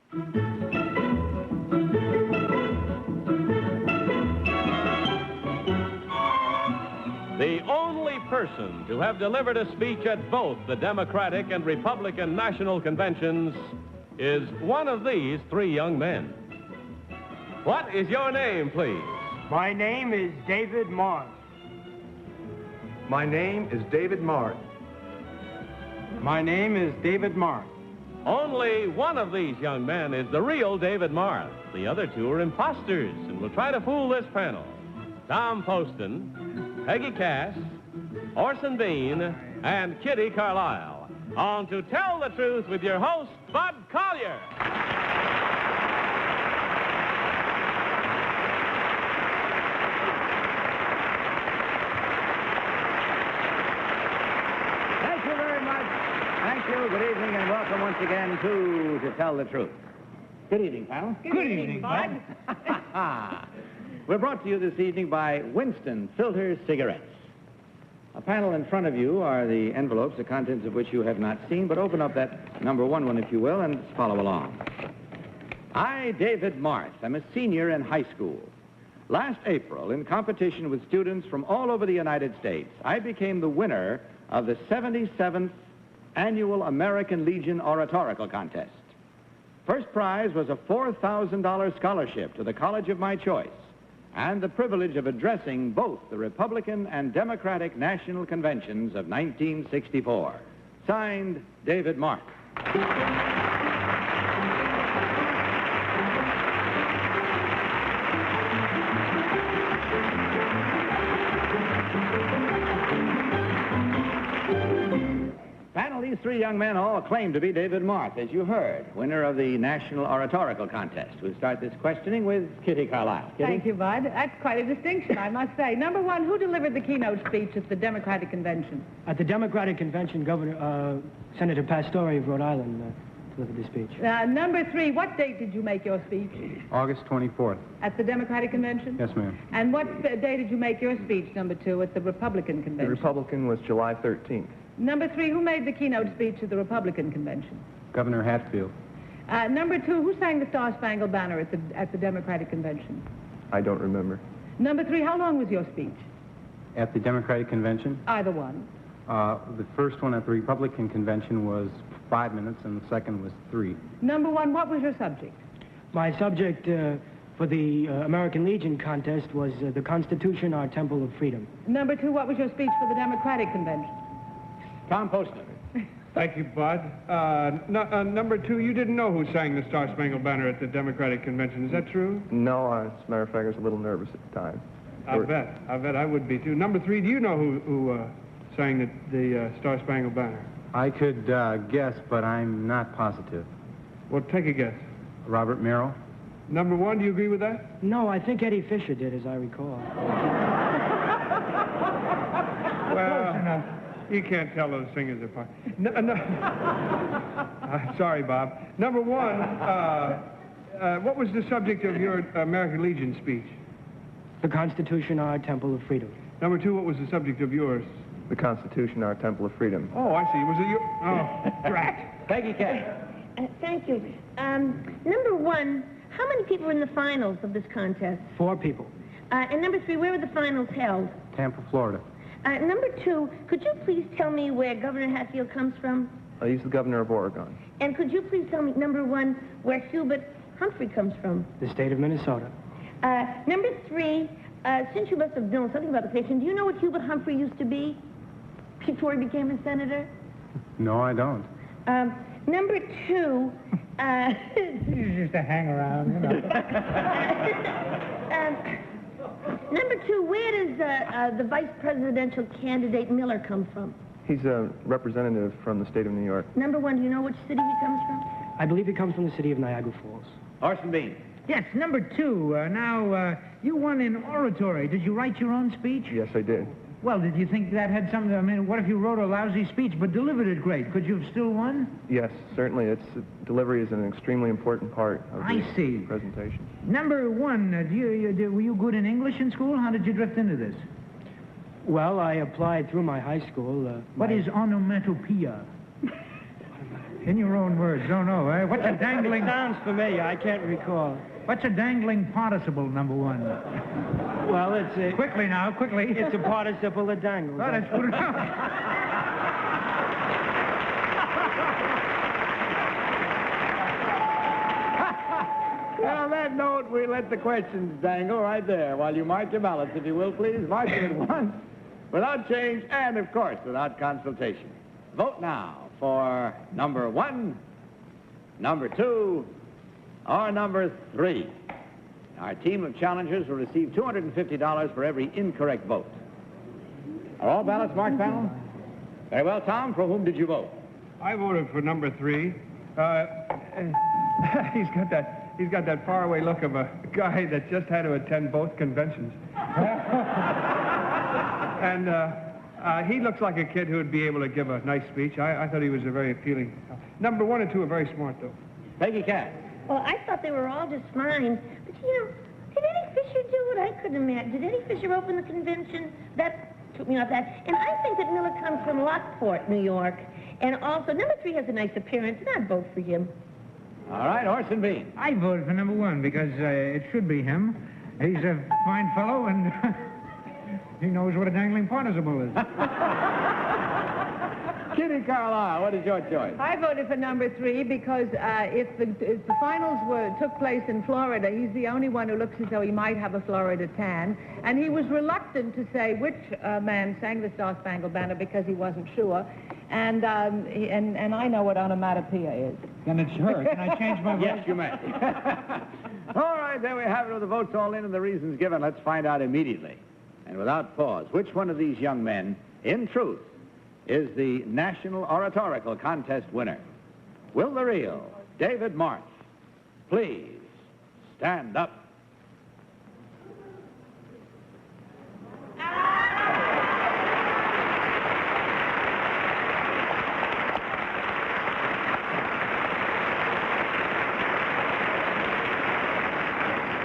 The only person to have delivered a speech at both the Democratic and Republican national conventions is one of these three young men. What is your name, please? My name is David Marth. My name is David Marth. My name is David Marth. Only one of these young men is the real David Marth. The other two are imposters and will try to fool this panel. Tom Poston, Peggy Cass, Orson Bean, and Kitty Carlisle. On To Tell the Truth with your host, Bud Collier. Thank you very much. Thank you. Good evening and welcome once again to Tell the Truth. Good evening, panel. Good evening, Bud. We're brought to you this evening by Winston Filter Cigarettes. A panel in front of you are the envelopes, the contents of which you have not seen, but open up that number one, if you will, and follow along. I, David Marth, am a senior in high school. Last April, in competition with students from all over the United States, I became the winner of the 77th Annual American Legion Oratorical Contest. First prize was a $4,000 scholarship to the college of my choice, and the privilege of addressing both the Republican and Democratic National Conventions of 1964. Signed, David Marth. Panel, these three young men all claim to be David Marth, as you heard, winner of the National Oratorical Contest. We'll start this questioning with Kitty Carlisle. Kitty? Thank you, Bud. That's quite a distinction, I must say. Number one, who delivered the keynote speech at the Democratic Convention? At the Democratic Convention, Senator Pastore of Rhode Island delivered the speech. Number three, what date did you make your speech? August 24th. At the Democratic Convention? Yes, ma'am. And what day did you make your speech, number two, at the Republican Convention? The Republican was July 13th. Number three, who made the keynote speech at the Republican Convention? Governor Hatfield. Number two, who sang the Star-Spangled Banner at the Democratic Convention? I don't remember. Number three, how long was your speech? At the Democratic Convention, Either one. the first one at the Republican Convention was 5 minutes, and the second was 3. Number one, what was your subject? My subject for the American Legion contest was the Constitution, our Temple of Freedom. Number two, what was your speech for the Democratic Convention? Tom Poston. Thank you, Bud. Number two, you didn't know who sang the Star-Spangled Banner at the Democratic Convention. Is that true? No, as a matter of fact, I was a little nervous at the time. I bet I would be, too. Number three, do you know who sang the Star-Spangled Banner? I could guess, but I'm not positive. Well, take a guess. Robert Merrill? Number one, do you agree with that? No, I think Eddie Fisher did, as I recall. Well, you can't tell those singers apart. Sorry, Bob. Number one, what was the subject of your American Legion speech? The Constitution, our Temple of Freedom. Number two, what was the subject of yours? The Constitution, our Temple of Freedom. Oh, I see. Was it your... Oh, drat. Peggy Cass. Thank you. Number one, how many people were in the finals of this contest? 4 people. And number three, where were the finals held? Tampa, Florida. Number two, could you please tell me where Governor Hatfield comes from? He's the governor of Oregon. And could you please tell me, number one, where Hubert Humphrey comes from? The state of Minnesota. Number three, since you must have known something about the patient, do you know what Hubert Humphrey used to be before he became a senator? No, I don't. Number two, He's just a hang around, you know. Number two, where does the vice presidential candidate Miller come from? He's a representative from the state of New York. Number one, do you know which city he comes from? I believe he comes from the city of Niagara Falls. Orson Bean. Yes, number two. You won in oratory. Did you write your own speech? Yes, I did. Well, did you think that had something... I mean, what if you wrote a lousy speech but delivered it great? Could you have still won? Yes, certainly. Delivery is an extremely important part of I see. presentation. Number one, were you good in English in school? How did you drift into this? Well, I applied through my high school. What is onomatopoeia? In your own words, don't know. What's a dangling... Sounds familiar. I can't recall. What's a dangling participle, number one? Well, it's a... Quickly now, quickly. It's a participle that dangles. Well, that's good enough. Well, on that note, we let the questions dangle right there while you mark your ballots, if you will, please. Mark them at once, without change, and, of course, without consultation. Vote now for number 1, number 2, or number 3. Our team of challengers will receive $250 for every incorrect vote. Are all ballots marked, panel? Very well, Tom, for whom did you vote? I voted for number 3. He's got that faraway look of a guy that just had to attend both conventions. And he looks like a kid who would be able to give a nice speech. I thought he was a very appealing. Number 1 and 2 are very smart, though. Peggy Cass. Well, I thought they were all just fine. But, you know, did Eddie Fisher do what I couldn't imagine? Did Eddie Fisher open the convention? That took me off that. And I think that Miller comes from Lockport, New York. And also, number 3 has a nice appearance, and I'd vote for him. All right, Orson Bean. I voted for number 1 because it should be him. He's a fine fellow, and he knows what a dangling participle is. Kitty Carlisle, what is your choice? I voted for number 3 because if the finals took place in Florida, he's the only one who looks as though he might have a Florida tan. And he was reluctant to say which man sang the Star-Spangled Banner because he wasn't sure. And I know what onomatopoeia is. Then it's her. Can I change my vote? Yes, you may. All right, there we have it with the votes all in and the reasons given. Let's find out immediately and without pause which one of these young men, in truth, is the National Oratorical Contest winner. Will the real David Marth please stand up?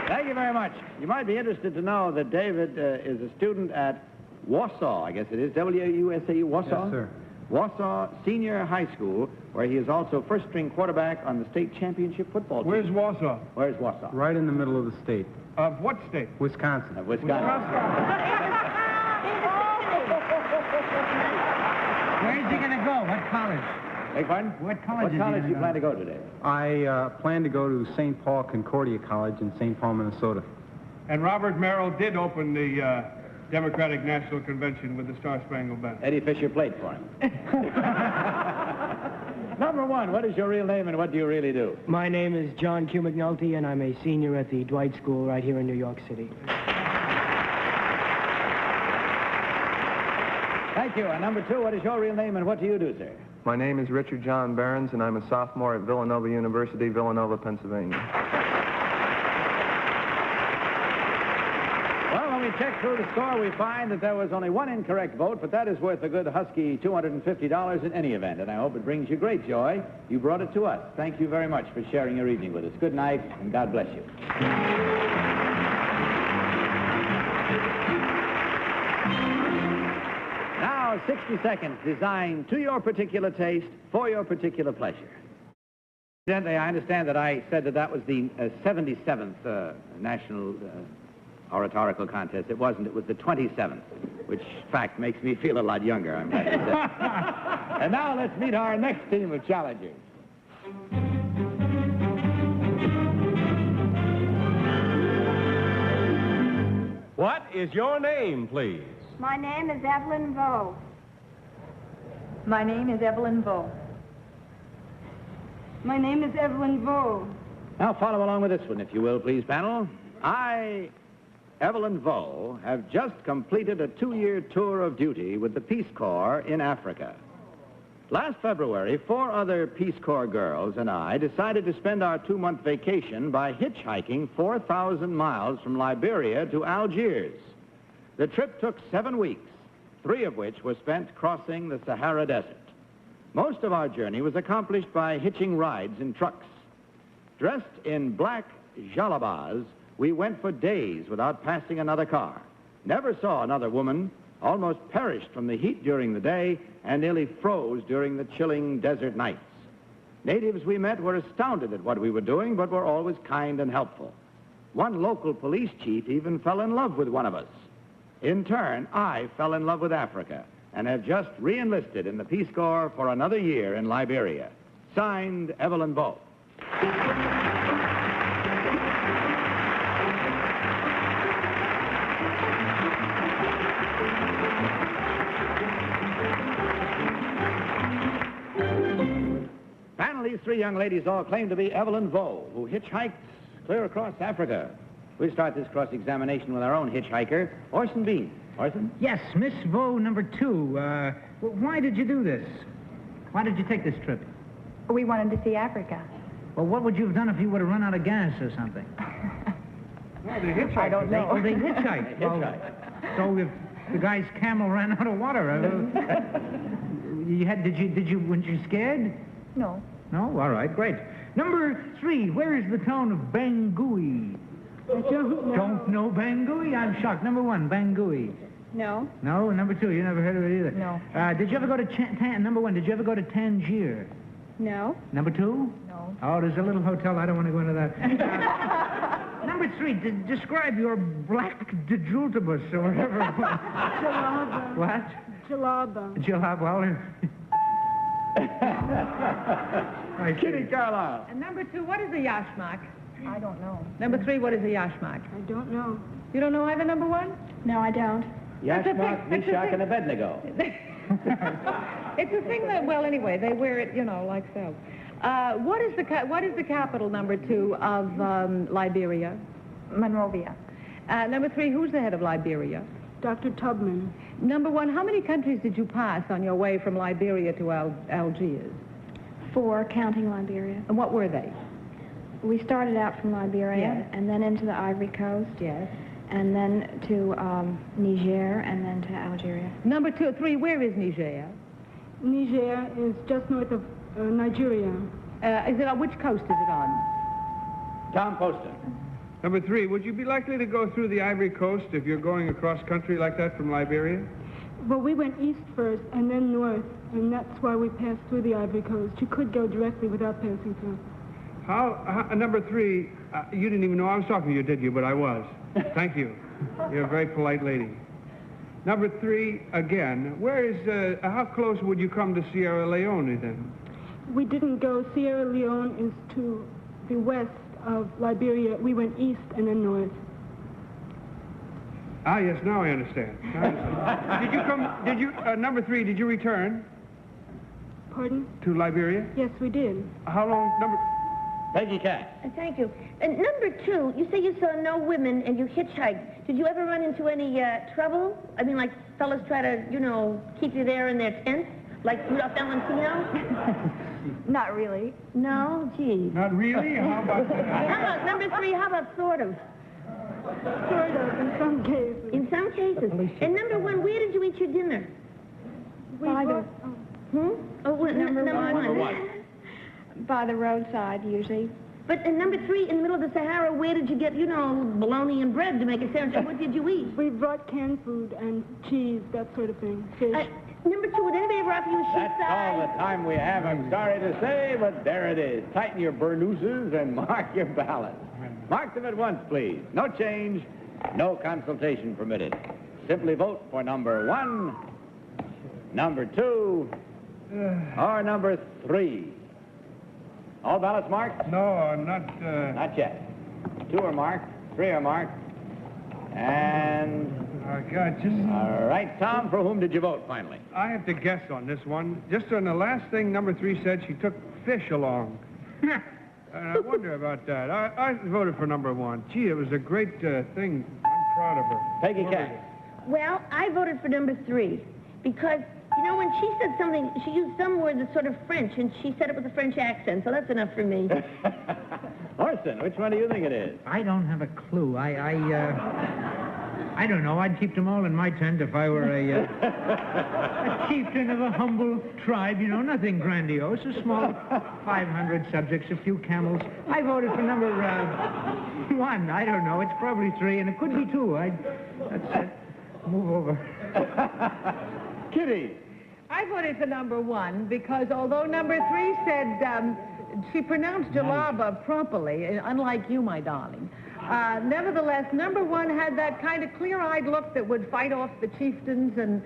Thank you very much. You might be interested to know that David is a student at Wausau, I guess it is, W-U-S-A-U, Wausau? Yes, sir. Wausau Senior High School, where he is also first-string quarterback on the state championship football team. Where's Warsaw? Where's Wausau? Right in the middle of the state. Of what state? Wisconsin. Wisconsin. Where's he going to go? What college? Beg pardon? What college is he do gonna you go? plan to go today? I plan to go to St. Paul Concordia College in St. Paul, Minnesota. And Robert Merrill did open the Democratic National Convention with the Star-Spangled Banner. Eddie Fisher played for him. Number 1, what is your real name and what do you really do? My name is John Q. McNulty, and I'm a senior at the Dwight School right here in New York City. Thank you. And number 2, what is your real name and what do you do, sir? My name is Richard John Behrens, and I'm a sophomore at Villanova University, Villanova, Pennsylvania. Well, when we check through the score, we find that there was only 1 incorrect vote, but that is worth a good husky $250 in any event, and I hope it brings you great joy. You brought it to us. Thank you very much for sharing your evening with us. Good night, and God bless you. Now, 60 seconds designed to your particular taste, for your particular pleasure. Incidentally, I understand that I said that was the 77th National Oratorical Contest. It wasn't. It was the 27th, which fact makes me feel a lot younger, I'm glad to say. And now let's meet our next team of challengers. What is your name, please? My name is Evelyn Valle. My name is Evelyn Valle. My name is Evelyn Valle. Now follow along with this one, if you will, please, panel. I, Evelyn Valle, have just completed a 2-year tour of duty with the Peace Corps in Africa. Last February, 4 other Peace Corps girls and I decided to spend our 2-month vacation by hitchhiking 4,000 miles from Liberia to Algiers. The trip took 7 weeks, 3 of which were spent crossing the Sahara Desert. Most of our journey was accomplished by hitching rides in trucks. Dressed in black jalabas, we went for days without passing another car. Never saw another woman, almost perished from the heat during the day, and nearly froze during the chilling desert nights. Natives we met were astounded at what we were doing, but were always kind and helpful. One local police chief even fell in love with one of us. In turn, I fell in love with Africa and have just re-enlisted in the Peace Corps for another year in Liberia. Signed, Evelyn Valle. These three young ladies all claim to be Evelyn Valle, who hitchhiked clear across Africa. We'll start this cross-examination with our own hitchhiker, Orson Bean. Orson? Yes, Miss Valle, number 2. Why did you do this? Why did you take this trip? We wanted to see Africa. Well, what would you have done if you would have run out of gas or something? Well, they hitchhiked. I don't know. Oh, they hitchhiked. So if the guy's camel ran out of water, weren't you scared? No. No? All right, great. Number 3, where is the town of Bangui? Don't know Bangui? I'm shocked. Number 1, Bangui. No. No? Number 2, you never heard of it either? No. Did you ever go to number 1, did you ever go to Tangier? No. Number 2? No. Oh, there's a little hotel. I don't want to go into that. Number 3, describe your black dejultibus or whatever. Jalaba. What? Jalaba. Well, Kitty Carlisle. And number 2, what is a yashmak? I don't know. Number 3, what is a yashmak? I don't know. You don't know either, number 1? No, I don't. Yashmak, Meshach, and Abednego. It's a thing that, well, anyway, they wear it, like so. What is the capital, number 2, of Liberia? Monrovia. Number 3, who's the head of Liberia? Dr. Tubman. Number 1, how many countries did you pass on your way from Liberia to Algiers? 4, counting Liberia. And what were they? We started out from Liberia, Yes. and then into the Ivory Coast. Yes. And then to Niger, and then to Algeria. Number 2, 3, where is Niger? Niger is just north of Nigeria. Which coast is it on? Tom Poston. Number 3, would you be likely to go through the Ivory Coast if you're going across country like that from Liberia? Well, we went east first and then north, and that's why we passed through the Ivory Coast. You could go directly without passing through. Number 3, you didn't even know I was talking to you, did you? But I was. Thank you. You're a very polite lady. Number 3, again, how close would you come to Sierra Leone then? We didn't go. Sierra Leone is to the west of Liberia. We went east and then north. Ah, yes, now I understand. Number 3, did you return Pardon? to Liberia? Yes, we did. How long, Peggy Cass. Thank you. Number 2, you say you saw no women and you hitchhiked. Did you ever run into any trouble? I mean, like fellas try to, keep you there in their tents? Like Rudolph Valentino? Not really. No? Gee. Not really? How about How about number 3, how about sort of? Sort of, in some cases. In some cases. And number 1, where did you eat your dinner? By the, Number one. by the roadside, usually. But number 3, in the middle of the Sahara, where did you get, bologna and bread to make a sandwich? What did you eat? We brought canned food and cheese, that sort of thing. Fish. Number 2, would anybody ever offer you a sheep's That's all the time we have, I'm sorry to say, but there it is. Tighten your burnouses and mark your ballots. Mark them at once, please. No change, no consultation permitted. Simply vote for number 1, number 2, or number 3. All ballots marked? No, not... Not yet. 2 are marked, 3 are marked, and... Oh, God, All right, Tom, for whom did you vote, finally? I have to guess on this one. Just on the last thing number 3 said, she took fish along. And I wonder about that. I voted for number 1. Gee, it was a great thing. I'm proud of her. Peggy Cass. Well, I voted for number 3 because, when she said something, she used some word that's sort of French, and she said it with a French accent, so that's enough for me. Orson, which one do you think it is? I don't have a clue. I don't know. I'd keep them all in my tent if I were a chieftain of a humble tribe, nothing grandiose. A small 500 subjects, a few camels. I voted for number 1. I don't know. It's probably 3, and it could be 2. That's it. Move over. Kitty. I voted for number 1 because although number 3 said she pronounced jalaba properly, unlike you, my darling, nevertheless, number 1 had that kind of clear-eyed look that would fight off the chieftains and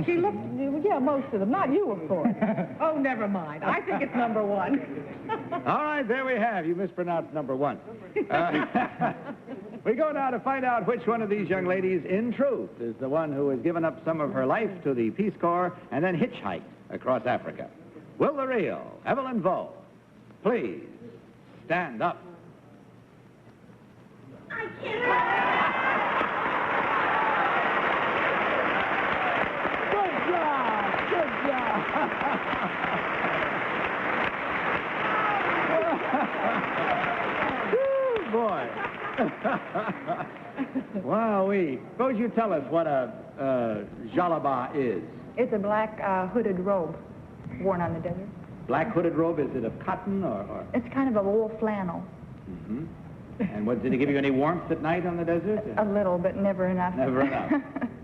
she looked, yeah, most of them. Not you, of course. Oh, never mind. I think it's number 1. All right, there we have. You mispronounced number 1. We go now to find out which one of these young ladies, in truth, is the one who has given up some of her life to the Peace Corps and then hitchhiked across Africa. Will the real Evelyn Valle please stand up? I can't. Boy. Wowee. Suppose you tell us what a jalaba is. It's a black hooded robe worn on the desert. Black hooded robe, is it of cotton or? It's kind of a wool flannel. Mm-hmm. And what, did it give you any warmth at night on the desert? A little, but never enough. Never enough.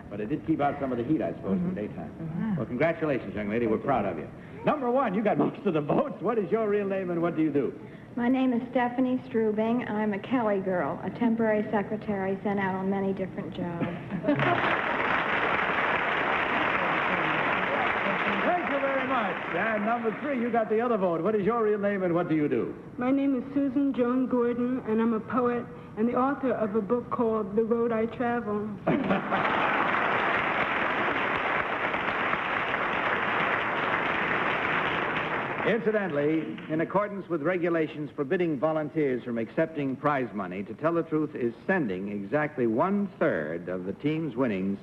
But it did keep out some of the heat, I suppose, in the daytime. Well, congratulations, young lady. We're proud of you. Number 1, you got most of the votes. What is your real name and what do you do? My name is Stephanie Strubing. I'm a Kelly girl, a temporary secretary sent out on many different jobs. Thank you very much. And number 3, you got the other vote. What is your real name and what do you do? My name is Susan Joan Gordon, and I'm a poet and the author of a book called The Road I Travel. Incidentally, in accordance with regulations forbidding volunteers from accepting prize money, To Tell the Truth is sending exactly 1/3 of the team's winnings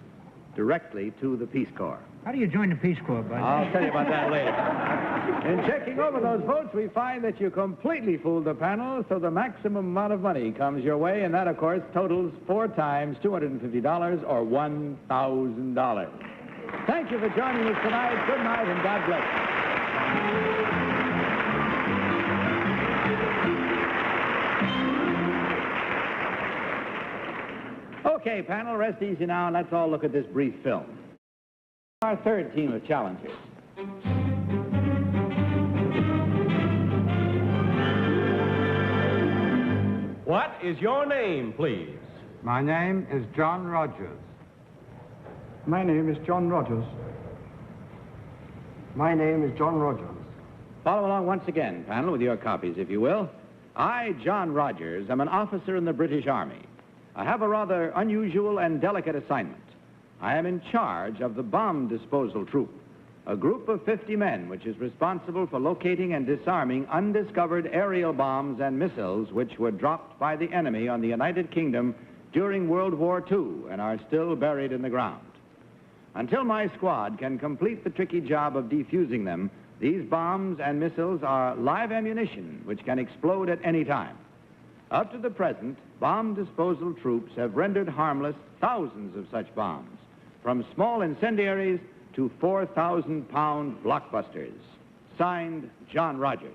directly to the Peace Corps. How do you join the Peace Corps, Bud? I'll tell you about that later. In checking over those votes, we find that you completely fooled the panel, so the maximum amount of money comes your way, and that, of course, totals 4 times $250 or $1,000. Thank you for joining us tonight. Good night, and God bless you. Okay, panel, rest easy now, and let's all look at this brief film. Our 3rd team of challengers. What is your name, please? My name is John Rogers. My name is John Rogers. My name is John Rogers. Follow along once again, panel, with your copies, if you will. I, John Rogers, am an officer in the British Army. I have a rather unusual and delicate assignment. I am in charge of the bomb disposal troop, a group of 50 men which is responsible for locating and disarming undiscovered aerial bombs and missiles which were dropped by the enemy on the United Kingdom during World War II and are still buried in the ground. Until my squad can complete the tricky job of defusing them, these bombs and missiles are live ammunition which can explode at any time. Up to the present, bomb disposal troops have rendered harmless thousands of such bombs, from small incendiaries to 4,000-pound blockbusters. Signed, John Rogers.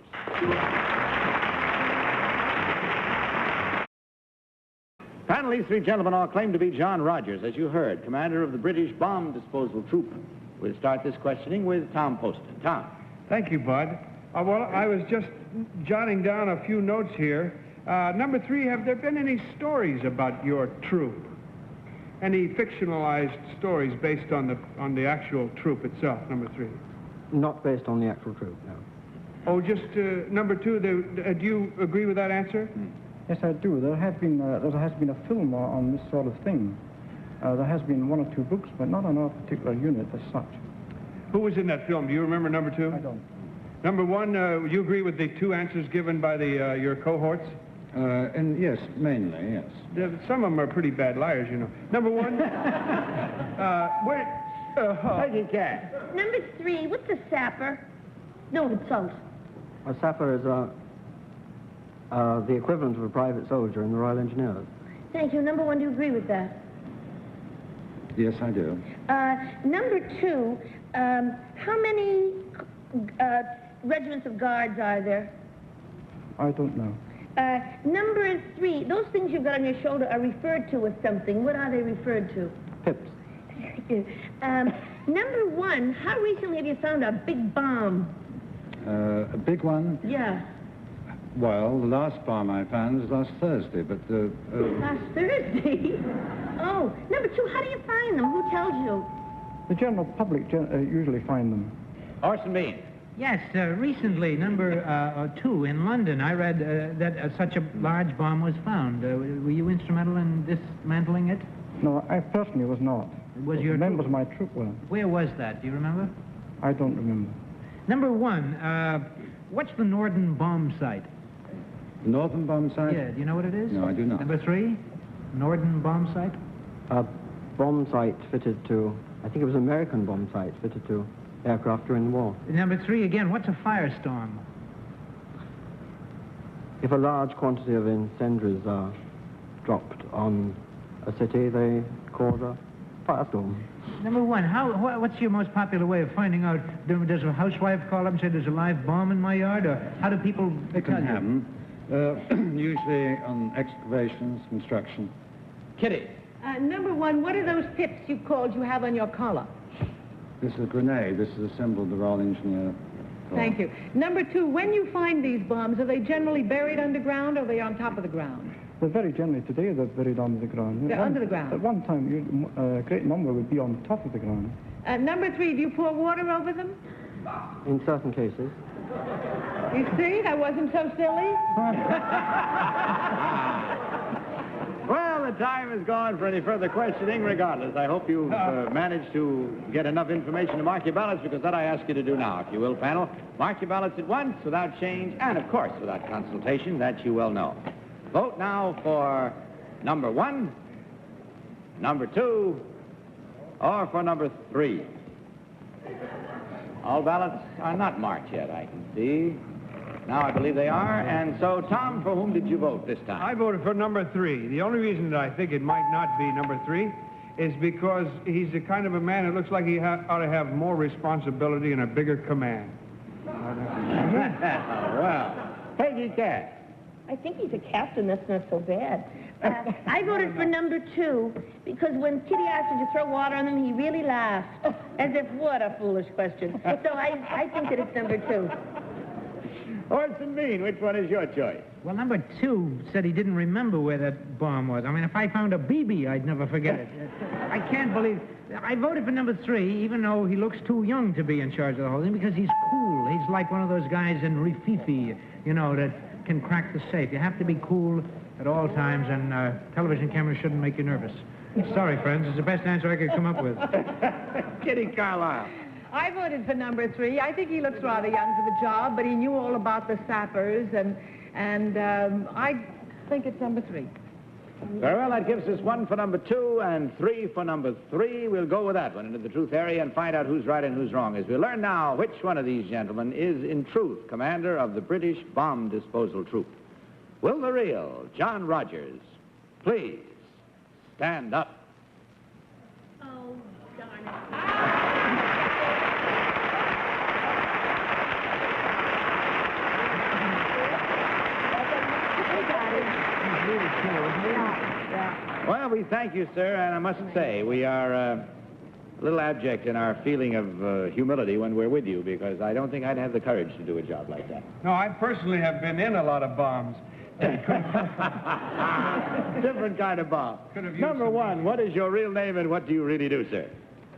Panel, these 3 gentlemen all claim to be John Rogers, as you heard, commander of the British bomb disposal troop. We'll start this questioning with Tom Poston. Tom. Thank you, Bud. Well, I was just jotting down a few notes here. Number 3, have there been any stories about your troop? Any fictionalized stories based on the actual troop itself, number 3? Not based on the actual troop, no. Oh, just number 2, do you agree with that answer? Yes, I do. There has been a film on this sort of thing. There has been 1 or 2 books, but not on our particular unit as such. Who was in that film? Do you remember number 2? I don't. Number 1, you agree with the 2 answers given by your cohorts? And yes, mainly, yes. Some of them are pretty bad liars, you know. Number 1, Peggy Cass. Number 3, what's a sapper? No insult. A sapper is the equivalent of a private soldier in the Royal Engineers. Thank you. Number 1, do you agree with that? Yes, I do. Number 2, how many regiments of guards are there? I don't know. Number 3, those things you've got on your shoulder are referred to as something. What are they referred to? Pips. Number 1, how recently have you found a big bomb? A big one? Yeah. Well, the last bomb I found was last Thursday, but... Last Thursday? Oh, number 2, how do you find them? Who tells you? The general public usually find them. Orson Bean. Yes, recently, number 2 in London, I read that such a large bomb was found. Were you instrumental in dismantling it? No, I personally was not. Was your members of my troop were. Where was that? Do you remember? I don't remember. Number 1, what's the Norden bomb site? The Northern bomb site? Yeah, do you know what it is? No, I do not. Number 3, Norden bomb site? A bomb site fitted to, I think it was an American bomb site fitted to aircraft during the war. Number 3 again, what's a firestorm? If a large quantity of incendiaries are dropped on a city, they cause a firestorm. Number 1, what's your most popular way of finding out? Does a housewife call up and say there's a live bomb in my yard, or how do people It can tell you? happen. Usually on excavations, construction. Kitty. Number 1, what are those tips you have on your collar? This is a grenade. This is a symbol of the Royal Engineer Corps. Thank you. Number 2, when you find these bombs, are they generally buried underground or are they on top of the ground? They're very generally today, they're buried under the ground. They're under the ground. At one time, a great number would be on top of the ground. Number 3, do you pour water over them? In certain cases. You see, I wasn't so silly. Well, the time is gone for any further questioning. Regardless, I hope you've managed to get enough information to mark your ballots, because that I ask you to do now. If you will, panel, mark your ballots at once, without change, and, of course, without consultation. That you well know. Vote now for number 1, number 2, or for number 3. All ballots are not marked yet, I can see. Now I believe they are. And so, Tom, for whom did you vote this time? I voted for number 3. The only reason that I think it might not be number 3 is because he's the kind of a man that looks like he ought to have more responsibility and a bigger command. Well, Peggy Cass. I think he's a captain. That's not so bad. I voted for number 2 because when Kitty asked him to throw water on them, he really laughed. As if, what a foolish question. So I think that it's number 2. Orson Bean, which one is your choice? Well, number 2 said he didn't remember where that bomb was. I mean, if I found a BB, I'd never forget it. I can't believe... I voted for number 3, even though he looks too young to be in charge of the whole thing, because he's cool. He's like one of those guys in Rififi, you know, that can crack the safe. You have to be cool at all times, and television cameras shouldn't make you nervous. Sorry, friends. It's the best answer I could come up with. Kitty Carlisle. I voted for number 3. I think he looks rather young for the job, but he knew all about the sappers, and I think it's number 3. Very well, that gives us 1 for number 2 and 3 for number 3. We'll go with that one into the truth area and find out who's right and who's wrong as we learn now which one of these gentlemen is, in truth, commander of the British Bomb Disposal Troop. Will the real John Rogers please stand up? Oh, darn it. Well, we thank you, sir, and I must say we are a little abject in our feeling of humility when we're with you, because I don't think I'd have the courage to do a job like that. No, I personally have been in a lot of bombs. Different kind of bomb. Number 1, what is your real name and what do you really do, sir?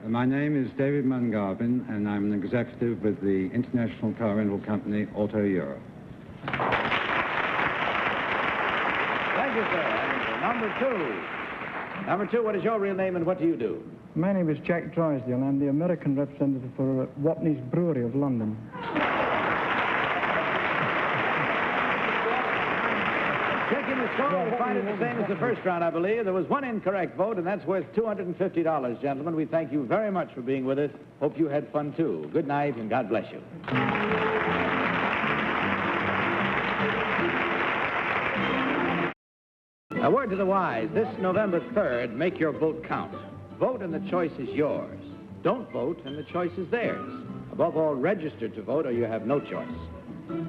My name is David Mungarvin, and I'm an executive with the international car rental company Auto Europe. Thank you, sir. And number 2. Number 2, what is your real name and what do you do? My name is Jack Drysdale. I'm the American representative for Watney's Brewery of London. Checking the score, we find it the same as the first round, I believe. There was 1 incorrect vote, and that's worth $250, gentlemen. We thank you very much for being with us. Hope you had fun, too. Good night, and God bless you. A word to the wise. This November 3rd, make your vote count. Vote and the choice is yours. Don't vote and the choice is theirs. Above all, register to vote or you have no choice.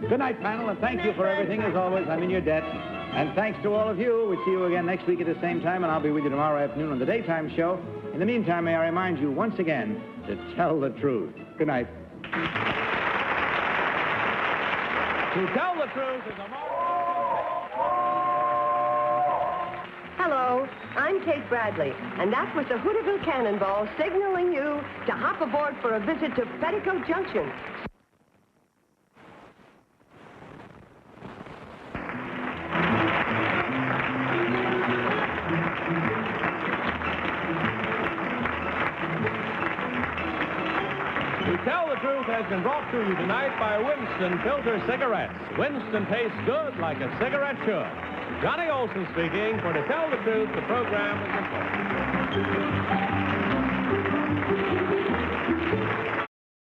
Good night, panel, and thank you for everything. As always, I'm in your debt. And thanks to all of you. We'll see you again next week at the same time, and I'll be with you tomorrow afternoon on the daytime show. In the meantime, may I remind you once again to tell the truth. Good night. To Tell the Truth is a Hello, I'm Kate Bradley, and that was the Hooterville Cannonball signaling you to hop aboard for a visit to Petticoat Junction. To Tell the Truth has been brought to you tonight by Winston Filter Cigarettes. Winston tastes good like a cigarette should. Johnny Olson speaking. For To Tell the Truth, the program is complete.